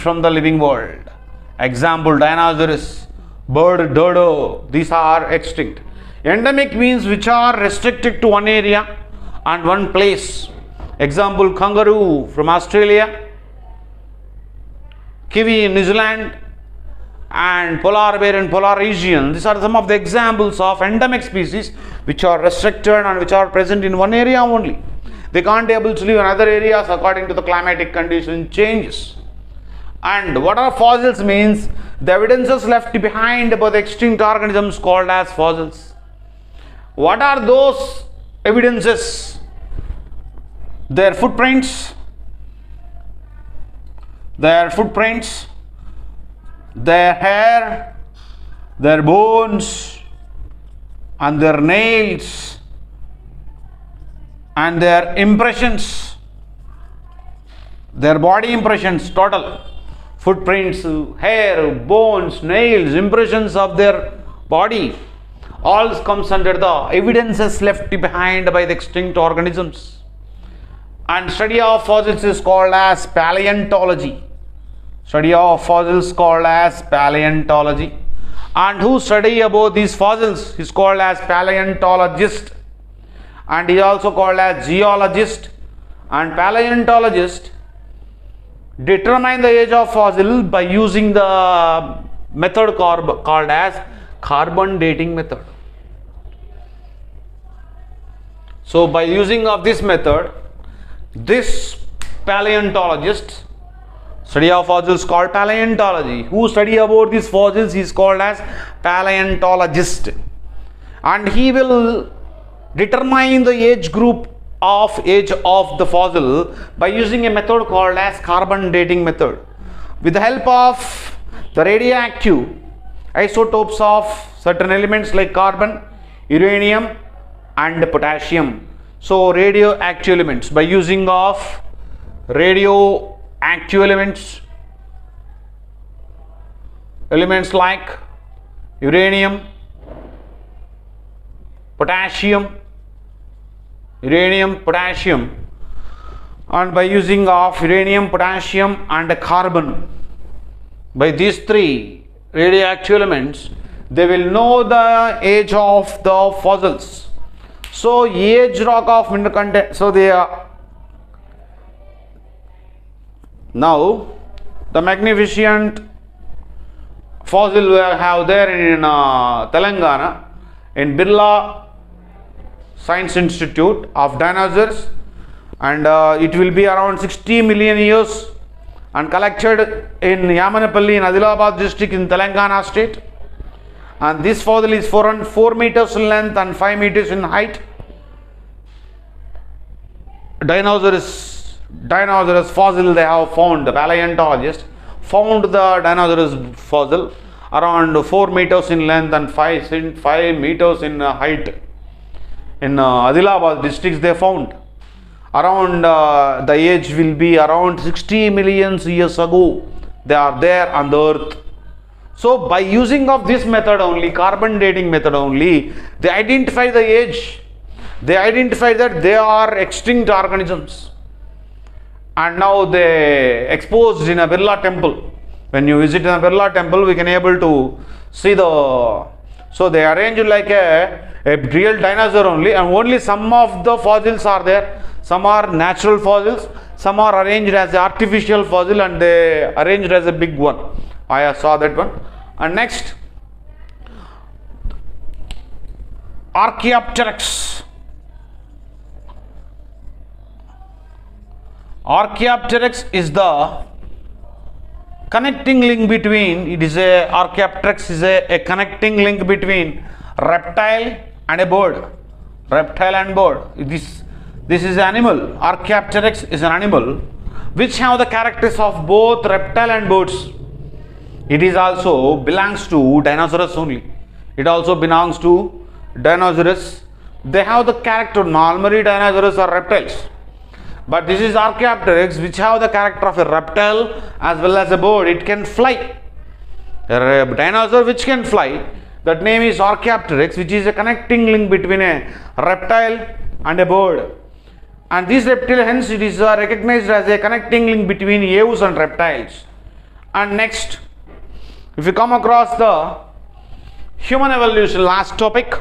from the living world. Example: dinosaurs, bird, dodo, these are extinct. Endemic means which are restricted to one area and one place. Example: kangaroo from Australia, kiwi in New Zealand, and polar bear in polar region. These are some of the examples of endemic species which are restricted and which are present in one area only. They can't be able to live in other areas according to the climatic condition changes. And what are fossils means? The evidences left behind by the extinct organisms called as fossils. What are those evidences? Their footprints, their hair, their bones, and their nails, and their impressions, their body impressions, total footprints, hair, bones, nails, impressions of their body, all comes under the evidences left behind by the extinct organisms. And study of fossils is called as paleontology. Study of fossils called as paleontology. And who study about these fossils is called as paleontologist. And he is also called as geologist. And paleontologist determine the age of fossil by using the method called as carbon dating method. So by using of this method, this paleontologist, study of fossils called paleontology, who study about these fossils is called as paleontologist, and he will determine the age of the fossil by using a method called as carbon dating method with the help of the radioactive isotopes of certain elements like carbon, uranium, and potassium. So radioactive elements, by using of radioactive elements like uranium, potassium, and by using of uranium, potassium, and carbon, by these 3 radioactive elements, they will know the age of the fossils. So age rock of mineral content. So they are now the magnificent fossil we have there in Telangana in Birla Science Institute of dinosaurs, and it will be around 60 million years and collected in Yamanapalli in Adilabad district in Telangana state. And this fossil is 4 meters in length and 5 meters in height. Dinosaurs fossil they have found, the paleontologist found the dinosaurs fossil around 4 meters in length and 5 meters in height. In Adilabad districts they found. Around the age will be around 60 million years ago. They are there on the earth. So by using of this method only, carbon dating method only, they identify the age. They identify that they are extinct organisms. And now they exposed in a Birla temple. When you visit a Birla temple, we can able to see the So they arranged like a real dinosaur only, and only some of the fossils are there. Some are natural fossils, some are arranged as artificial fossil, and they arranged as a big one. I saw that one. And next, Archaeopteryx. Archaeopteryx is the connecting link between, Archaeopteryx is a connecting link between reptile and a bird. Reptile and bird. This is animal. Archaeopteryx is an animal which have the characters of both reptile and birds. It is also belongs to dinosaurs only. It also belongs to dinosaurs. They have the character. Normally dinosaurs are reptiles. But this is Archaeopteryx, which have the character of a reptile as well as a bird. It can fly. A dinosaur which can fly, that name is Archaeopteryx, which is a connecting link between a reptile and a bird. And this reptile, hence it is recognized as a connecting link between aves and reptiles. And next, if you come across the human evolution, last topic,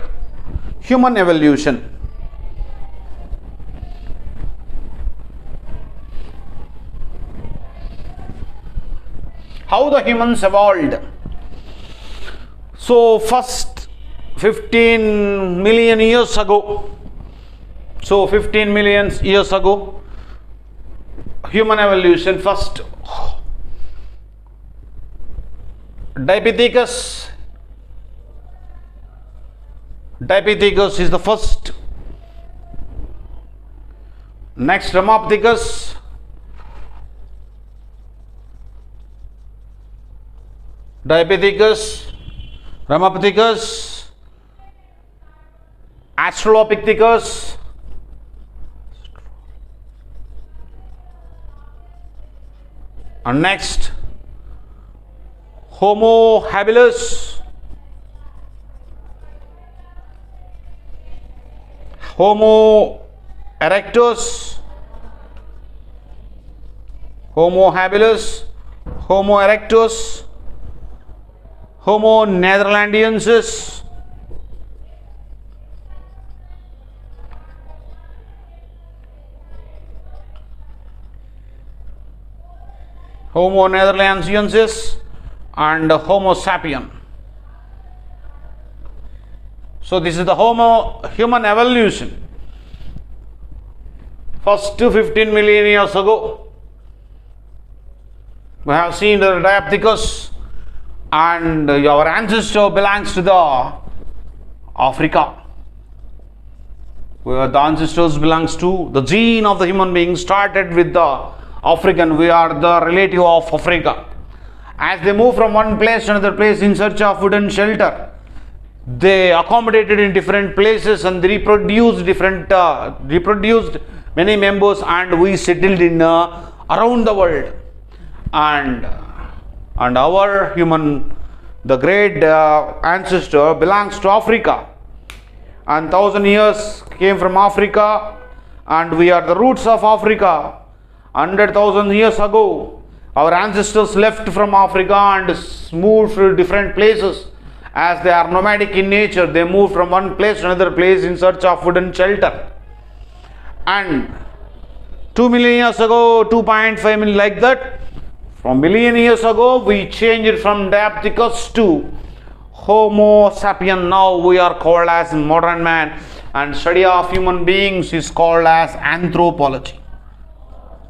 human evolution. How the humans evolved. So first 15 million years ago, so 15 million years ago, human evolution. First, Dipithecus is the first. Next, Ramapithecus. Dipithecus, Ramapithecus, Australopithecus, and next Homo habilis, Homo erectus, Homo habilis, Homo erectus, Homo netherlandiensis, Homo netherlandiensis, and Homo sapien. So this is the human evolution. First 15 million years ago, we have seen the Diapithecus, and our ancestor belongs to the Africa. Where the ancestors belongs to the gene of the human being started with the African. We are the relative of Africa. As they move from one place to another place in search of food and shelter, they accommodated in different places and they reproduced many members, and we settled in around the world. And our human, the great ancestor belongs to Africa, and 1000 years came from Africa, and we are the roots of Africa. 100,000 years ago, our ancestors left from Africa and moved to different places. As they are nomadic in nature, they moved from one place to another place in search of food and shelter. And 2 million years ago, 2.5 million, like that, from million years ago, we changed from Diapithecus to Homo sapien. Now we are called as modern man, and study of human beings is called as anthropology.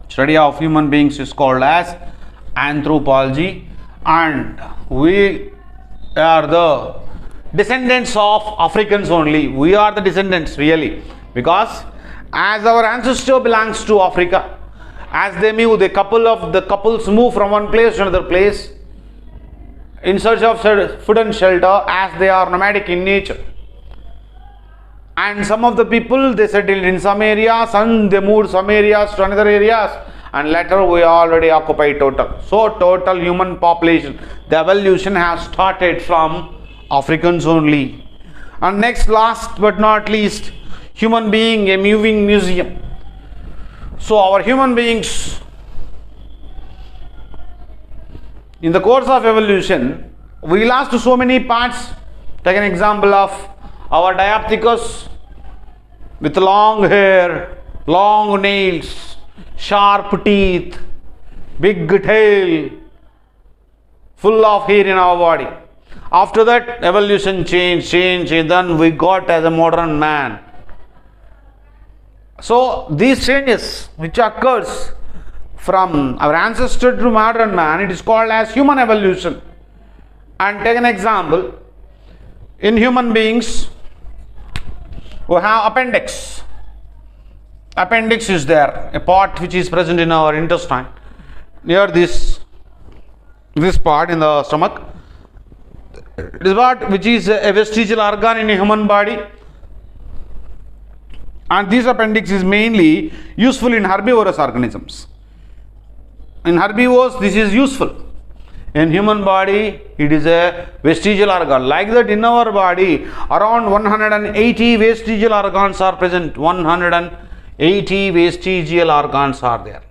Study of human beings is called as anthropology, and we are the descendants of Africans only. We are the descendants really, because as our ancestor belongs to Africa, as they move, the couples move from one place to another place in search of food and shelter, as they are nomadic in nature. And some of the people, they settled in some areas and they moved some areas to another areas, and later we already occupy total. So total human population, the evolution has started from Africans only. And next, last but not least, human being, a moving museum. So our human beings, in the course of evolution, we lost so many parts Take an example of our Diopithecus with long hair, long nails, sharp teeth, big tail, full of hair in our body. After that, evolution change, and then we got as a modern man. So these changes which occurs from our ancestor to modern man, it is called as human evolution. And take an example, in human beings we have appendix. Appendix is there, a part which is present in our intestine, near this part in the stomach. It is part which is a vestigial organ in a human body, and this appendix is mainly useful in herbivorous organisms. In herbivores this is useful. In human body it is a vestigial organ. Like that, in our body around 180 vestigial organs are present. 180 vestigial organs are there.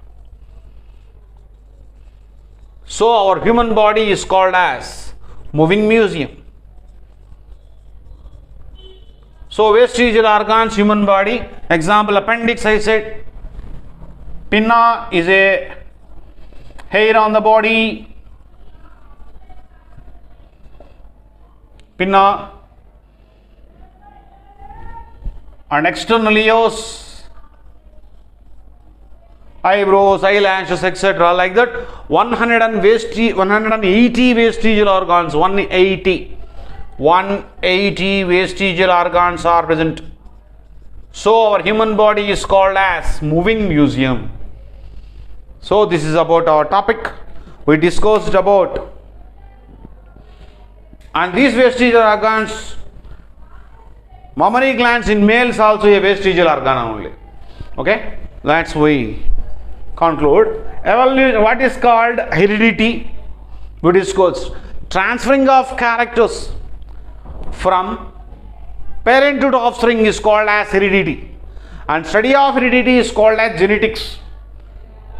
So our human body is called as moving museum. So vestigial organs, human body. Example, appendix I said. Pinna is a hair on the body. Pinna. And external ears, eyebrows, eyelashes, etc. Like that, 180 vestigial organs, 180 vestigial organs are present. So our human body is called as moving museum. So this is about our topic. We discussed about, and these vestigial organs, mammary glands in males also a vestigial organ only. Okay, that's we conclude. Evolution, what is called heredity, we discussed. Transferring of characters from parent to offspring is called as heredity, and study of heredity is called as genetics.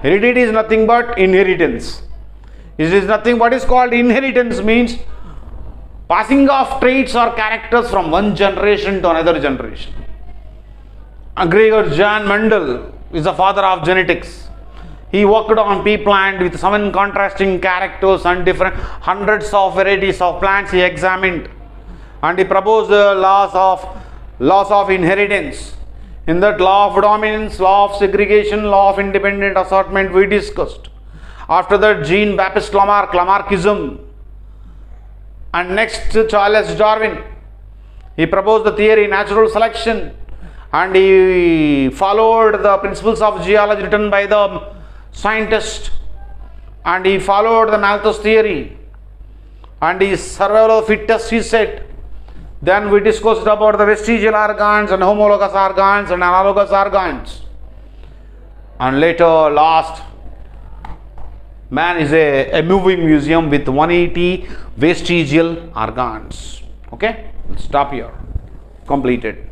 Heredity is nothing but inheritance. It is nothing but is called inheritance, means passing of traits or characters from one generation to another generation. Gregor Jan Mendel is the father of genetics. He worked on pea plant with 7 contrasting characters and different hundreds of varieties of plants he examined, and he proposed the laws of inheritance. In that, law of dominance, law of segregation, law of independent assortment we discussed. After that, Jean-Baptiste Lamarckism. And next, Charles Darwin. He proposed the theory natural selection, and he followed the principles of geology written by the scientist, and he followed the Malthus theory, and he survival of fittest, he said. Then we discussed about the vestigial organs and homologous organs and analogous organs. And later, last, man is a moving museum with 180 vestigial organs. Okay, we'll stop here. Completed.